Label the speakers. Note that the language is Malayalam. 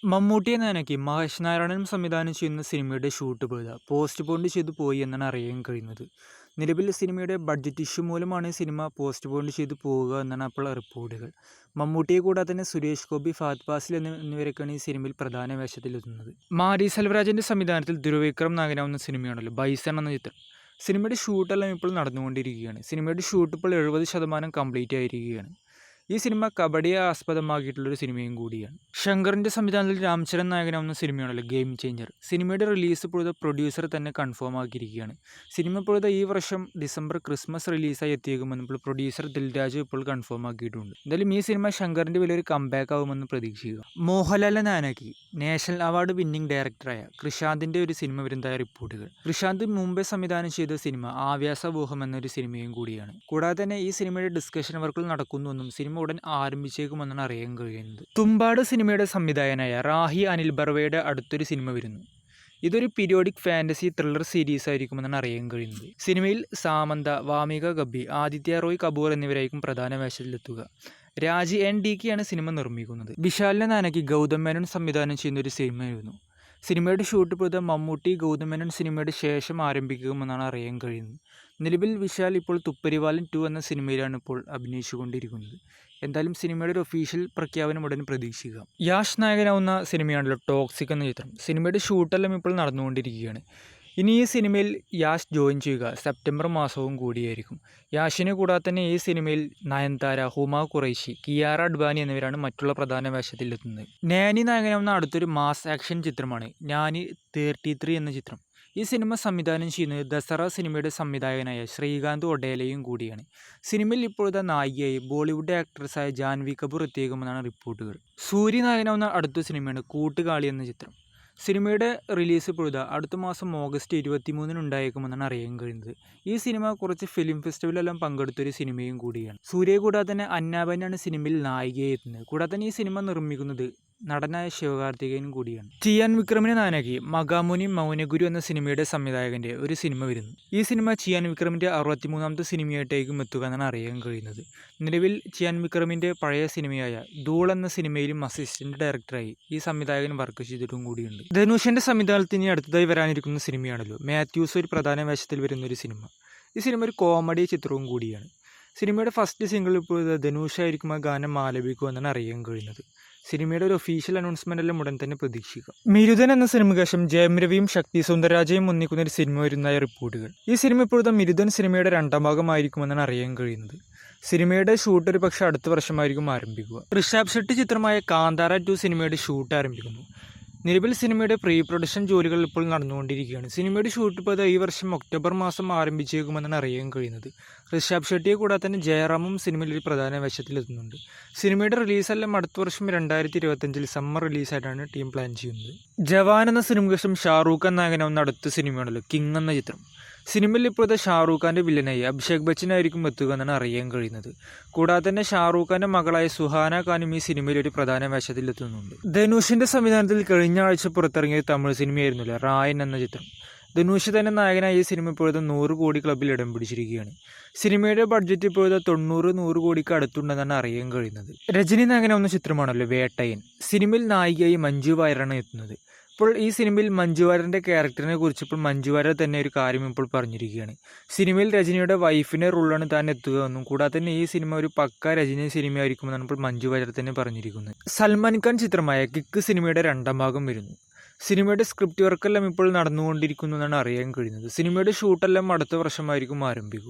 Speaker 1: മമ്മൂട്ടിയെ നായകനാക്കി മഹേഷ് നാരായണൻ സംവിധാനം ചെയ്യുന്ന സിനിമയുടെ ഷൂട്ട് പോസ്റ്റ്പോൺ ചെയ്തു പോയി എന്നാണ് അറിയാൻ കഴിയുന്നത്. നിലവിൽ സിനിമയുടെ ബഡ്ജറ്റ് ഇഷ്യൂ മൂലമാണ് സിനിമ പോസ്റ്റ്പോൺ ചെയ്തു പോവുക എന്നാണ് അപ്പോൾ റിപ്പോർട്ടുകൾ. മമ്മൂട്ടിയെ കൂടാതെ തന്നെ സുരേഷ് ഗോപി, ഫഹദ് ഫാസിൽ എന്നിവരൊക്കെയാണ് ഈ സിനിമയിൽ പ്രധാന വേഷത്തിലെത്തുന്നത്. മാരി സെൽവരാജിന്റെ സംവിധാനത്തിൽ ധ്രുവവിക്രം നായകനാവുന്ന സിനിമയാണല്ലോ ബൈസൺ എന്ന ചിത്രം. സിനിമയുടെ ഷൂട്ടെല്ലാം ഇപ്പോൾ നടന്നുകൊണ്ടിരിക്കുകയാണ്. സിനിമയുടെ ഷൂട്ട് ഇപ്പോൾ 70% കംപ്ലീറ്റ് ആയിരിക്കുകയാണ്. ഈ സിനിമ കബഡിയെ ആസ്പദമാക്കിയിട്ടുള്ളൊരു സിനിമയും കൂടിയാണ്. ശങ്കറിൻ്റെ സംവിധാനത്തിൽ രാംചരൺ നായകനാവുന്ന സിനിമയാണല്ലോ ഗെയിം ചേഞ്ചർ. സിനിമയുടെ റിലീസ് ഇപ്പോഴത്തെ പ്രൊഡ്യൂസർ തന്നെ കൺഫേം ആക്കിയിരിക്കുകയാണ്. സിനിമ ഇപ്പോഴത്തെ ഈ വർഷം ഡിസംബർ ക്രിസ്മസ് റിലീസായി എത്തിയേക്കുമെന്ന് ഇപ്പോൾ പ്രൊഡ്യൂസർ ദിൽരാജ് ഇപ്പോൾ കൺഫേം ആക്കിയിട്ടുണ്ട്. എന്തായാലും ഈ സിനിമ ശങ്കറിൻ്റെ വലിയൊരു കംബാക്ക് ആവുമെന്ന് പ്രതീക്ഷിക്കുക. മോഹൻലാലിനെ നായകനാക്കി നാഷണൽ അവാർഡ് വിന്നിംഗ് ഡയറക്ടറായ കൃഷാന്തിൻ്റെ ഒരു സിനിമ വരുന്നതായ റിപ്പോർട്ടുകൾ. കൃഷാന്ത് മുമ്പേ സംവിധാനം ചെയ്ത സിനിമ ആവ്യാസമോഹം എന്നൊരു സിനിമയും കൂടിയാണ്. കൂടാതെ തന്നെ ഈ സിനിമയുടെ ഡിസ്കഷൻ വർക്കുകൾ നടക്കുന്നുവെന്നും സിനിമ ഉടൻ ആരംഭിച്ചേക്കുമെന്നാണ് അറിയാൻ കഴിയുന്നത്. തുമ്പാട് സിനിമയുടെ സംവിധായകനായ റാഹി അനിൽ ബർവയുടെ അടുത്തൊരു സിനിമ വരുന്നു. ഇതൊരു പീരിയോഡിക് ഫാന്റസി ത്രില്ലർ സീരീസ് ആയിരിക്കുമെന്നാണ് അറിയാൻ കഴിയുന്നത്. സിനിമയിൽ സാമന്ത, വാമിക ഗബ്ബി, ആദിത്യ റോയ് കപൂർ എന്നിവരായിരിക്കും പ്രധാന വേഷത്തിലെത്തുക. രാജി NDK സിനിമ നിർമ്മിക്കുന്നത്. വിശാലിനെ നായകനാക്കി ഗൗതം മേനോൻ സംവിധാനം ചെയ്യുന്ന ഒരു സിനിമയായിരുന്നു. സിനിമയുടെ ഷൂട്ട് ഇപ്പോൾ മമ്മൂട്ടി, ഗൗതം മേനോൻ സിനിമയുടെ ശേഷം ആരംഭിക്കുമെന്നാണ് അറിയാൻ കഴിയുന്നത്. നിലവിൽ വിശാൽ ഇപ്പോൾ തുപ്പരിവാലൻ 2 എന്ന സിനിമയിലാണ് ഇപ്പോൾ അഭിനയിച്ചുകൊണ്ടിരിക്കുന്നത്. എന്തായാലും സിനിമയുടെ ഒരു ഒഫീഷ്യൽ പ്രഖ്യാപനം ഉടൻ പ്രതീക്ഷിക്കുക. യാഷ് നായകനാവുന്ന സിനിമയാണല്ലോ ടോക്സിക് എന്ന ചിത്രം. സിനിമയുടെ ഷൂട്ടെല്ലാം ഇപ്പോൾ നടന്നുകൊണ്ടിരിക്കുകയാണ്. ഇനി ഈ സിനിമയിൽ യാഷ് ജോയിൻ ചെയ്യുക സെപ്റ്റംബർ മാസവും കൂടിയായിരിക്കും. യാഷിനെ കൂടാതെ തന്നെ ഈ സിനിമയിൽ നയൻതാര, ഹുമ ഖുറൈശി, കിയാറ അഡ്വാനി എന്നിവരാണ് മറ്റുള്ള പ്രധാന വേഷത്തിലെത്തുന്നത്. നാനി നായകനാവുന്ന അടുത്തൊരു മാസ് ആക്ഷൻ ചിത്രമാണ് നാനി 33 എന്ന ചിത്രം. ഈ സിനിമ സംവിധാനം ചെയ്യുന്നത് ദസറ സിനിമയുടെ സംവിധായകനായ ശ്രീകാന്ത് ഒഡേലയും കൂടിയാണ്. സിനിമയിൽ ഇപ്പോഴത്തെ നായികയായി ബോളിവുഡ് ആക്ട്രസായ ജാൻവി കപൂർ എത്തിയേക്കുമെന്നാണ് റിപ്പോർട്ടുകൾ. സൂര്യ നായകനാവുന്ന അടുത്ത സിനിമയാണ് കൂട്ടുകാളി എന്ന ചിത്രം. സിനിമയുടെ റിലീസ് ഇപ്പോഴത്തെ അടുത്ത മാസം ഓഗസ്റ്റ് 23 ഉണ്ടായേക്കുമെന്നാണ് അറിയാൻ കഴിയുന്നത്. ഈ സിനിമ കുറച്ച് ഫിലിം ഫെസ്റ്റിവലെല്ലാം പങ്കെടുത്തൊരു സിനിമയും കൂടിയാണ്. സൂര്യയെ കൂടാതെ തന്നെ അന്നാബനാണ് സിനിമയിൽ നായികയായി എത്തുന്നത്. കൂടാതെ തന്നെ ഈ സിനിമ നിർമ്മിക്കുന്നത് നടനായ ശിവകാർത്തികേയൻ കൂടിയാണ്. ചിയാൻ വിക്രമിനെ നായകനാക്കി മകാമുനി മൗനഗുരു എന്ന സിനിമയുടെ സംവിധായകന്റെ ഒരു സിനിമ വരുന്നു. ഈ സിനിമ ചിയാൻ വിക്രമിന്റെ 63ാമത്തെ സിനിമയായിട്ടേക്കും എത്തുക എന്നാണ് അറിയാൻ കഴിയുന്നത്. നിലവിൽ ചിയാൻ വിക്രമിന്റെ പഴയ സിനിമയായ ധൂൾ എന്ന സിനിമയിലും അസിസ്റ്റന്റ് ഡയറക്ടറായി ഈ സംവിധായകൻ വർക്ക് ചെയ്തിട്ടും കൂടിയുണ്ട്. ധനുഷിന്റെ സംവിധാനത്തിന് അടുത്തതായി വരാനിരിക്കുന്ന സിനിമയാണല്ലോ മാത്യൂസ് ഒരു പ്രധാന വേഷത്തിൽ വരുന്ന ഒരു സിനിമ. ഈ സിനിമ ഒരു കോമഡി ചിത്രവും കൂടിയാണ്. സിനിമയുടെ ഫസ്റ്റ് സിംഗിൾ ഇപ്പോൾ ധനുഷായിരിക്കും ആ ഗാനം ആലപിക്കുമെന്നാണ് അറിയാൻ കഴിയുന്നത്. സിനിമയുടെ ഒരു ഒഫീഷ്യൽ അനൗൺസ്മെന്റ് എല്ലാം ഉടൻ തന്നെ പ്രതീക്ഷിക്കുക. മിരുതൻ എന്ന സിനിമയ്ക്ക് ശേഷം ജയം രവിയും ശക്തി സുന്ദരരാജയും ഒന്നിക്കുന്ന ഒരു സിനിമ വരുന്നതായ റിപ്പോർട്ടുകൾ. ഈ സിനിമ ഇപ്പോഴത്തെ മിരുതൻ സിനിമയുടെ 2ാം ഭാഗമായിരിക്കുമെന്നാണ് അറിയാൻ കഴിയുന്നത്. സിനിമയുടെ ഷൂട്ട് ഒരു പക്ഷേ അടുത്ത വർഷമായിരിക്കും ആരംഭിക്കുക. ഋഷഭ് ഷെട്ടി ചിത്രമായ കാന്താര 2 സിനിമയുടെ ഷൂട്ട് ആരംഭിക്കുന്നു. നിലവിൽ സിനിമയുടെ പ്രീ പ്രൊഡക്ഷൻ ജോലികൾ ഇപ്പോൾ നടന്നുകൊണ്ടിരിക്കുകയാണ്. സിനിമയുടെ ഷൂട്ട് ഇപ്പോൾ ഈ വർഷം ഒക്ടോബർ മാസം ആരംഭിച്ചേക്കുമെന്നാണ് അറിയാൻ കഴിയുന്നത്. ഋഷഭ് ഷെട്ടിയെ കൂടാതെ തന്നെ ജയറാമും സിനിമയിൽ ഒരു പ്രധാന വേഷത്തിലെത്തുന്നുണ്ട്. സിനിമയുടെ റിലീസെല്ലാം അടുത്ത വർഷം 2025 സമ്മർ റിലീസായിട്ടാണ് ടീം പ്ലാൻ ചെയ്യുന്നത്. ജവാൻ എന്ന സിനിമയ്ക്ക് ശേഷം ഷാറൂഖ് ഖാൻ നായകനാവുന്ന അടുത്ത സിനിമയാണല്ലോ കിങ് എന്ന ചിത്രം. സിനിമയിൽ ഇപ്പോഴത്തെ ഷാറൂഖ് ഖാൻ്റെ വില്ലനായി അഭിഷേക് ബച്ചനായിരിക്കും എത്തുക എന്നാണ് അറിയാൻ കഴിയുന്നത്. കൂടാതെ തന്നെ ഷാറൂഖ് ഖാൻ്റെ മകളായ സുഹാന ഖാനും ഈ സിനിമയിൽ ഒരു പ്രധാന വേഷത്തിലെത്തുന്നുണ്ട്. ധനുഷിന്റെ സംവിധാനത്തിൽ കഴിഞ്ഞ ആഴ്ച പുറത്തിറങ്ങിയ തമിഴ് സിനിമയായിരുന്നില്ല റായൻ എന്ന ചിത്രം. ധനുഷ് തന്നെ നായകനായ ഈ സിനിമ ഇപ്പോഴത്തെ 100 കോടി ക്ലബിൽ ഇടം പിടിച്ചിരിക്കുകയാണ്. സിനിമയുടെ ബഡ്ജറ്റ് ഇപ്പോഴത്തെ 90-100 കോടിക്ക് അടുത്തുണ്ടെന്നാണ് അറിയാൻ കഴിയുന്നത്. രജനി നായകനാവുന്ന ചിത്രമാണല്ലോ വേട്ടയൻ. സിനിമയിൽ നായികയായി മഞ്ജു വാര്യറാണ് എത്തുന്നത്. ഇപ്പോൾ ഈ സിനിമയിൽ മഞ്ജു വാര്യരുടെ ക്യാരക്ടറിനെ കുറിച്ച് ഇപ്പോൾ മഞ്ജു വാര്യർ തന്നെ ഒരു കാര്യം ഇപ്പോൾ പറഞ്ഞിരിക്കുകയാണ്. സിനിമയിൽ രജനിയുടെ വൈഫിൻ്റെ റോളാണ് താൻ എത്തുക എന്നും കൂടാതെ തന്നെ ഈ സിനിമ ഒരു പക്ക രജനി സിനിമയായിരിക്കുമെന്നാണ് ഇപ്പോൾ മഞ്ജു വാര്യർ തന്നെ പറഞ്ഞിരിക്കുന്നത്. സൽമാൻ ഖാൻ ചിത്രമായ കിക്ക് സിനിമയുടെ 2ാം ഭാഗം വരുന്നു. സിനിമയുടെ സ്ക്രിപ്റ്റ് വർക്കെല്ലാം ഇപ്പോൾ നടന്നുകൊണ്ടിരിക്കുന്നു എന്നാണ് അറിയാൻ കഴിയുന്നത്. സിനിമയുടെ ഷൂട്ടെല്ലാം അടുത്ത വർഷമായിരിക്കും ആരംഭിക്കുക.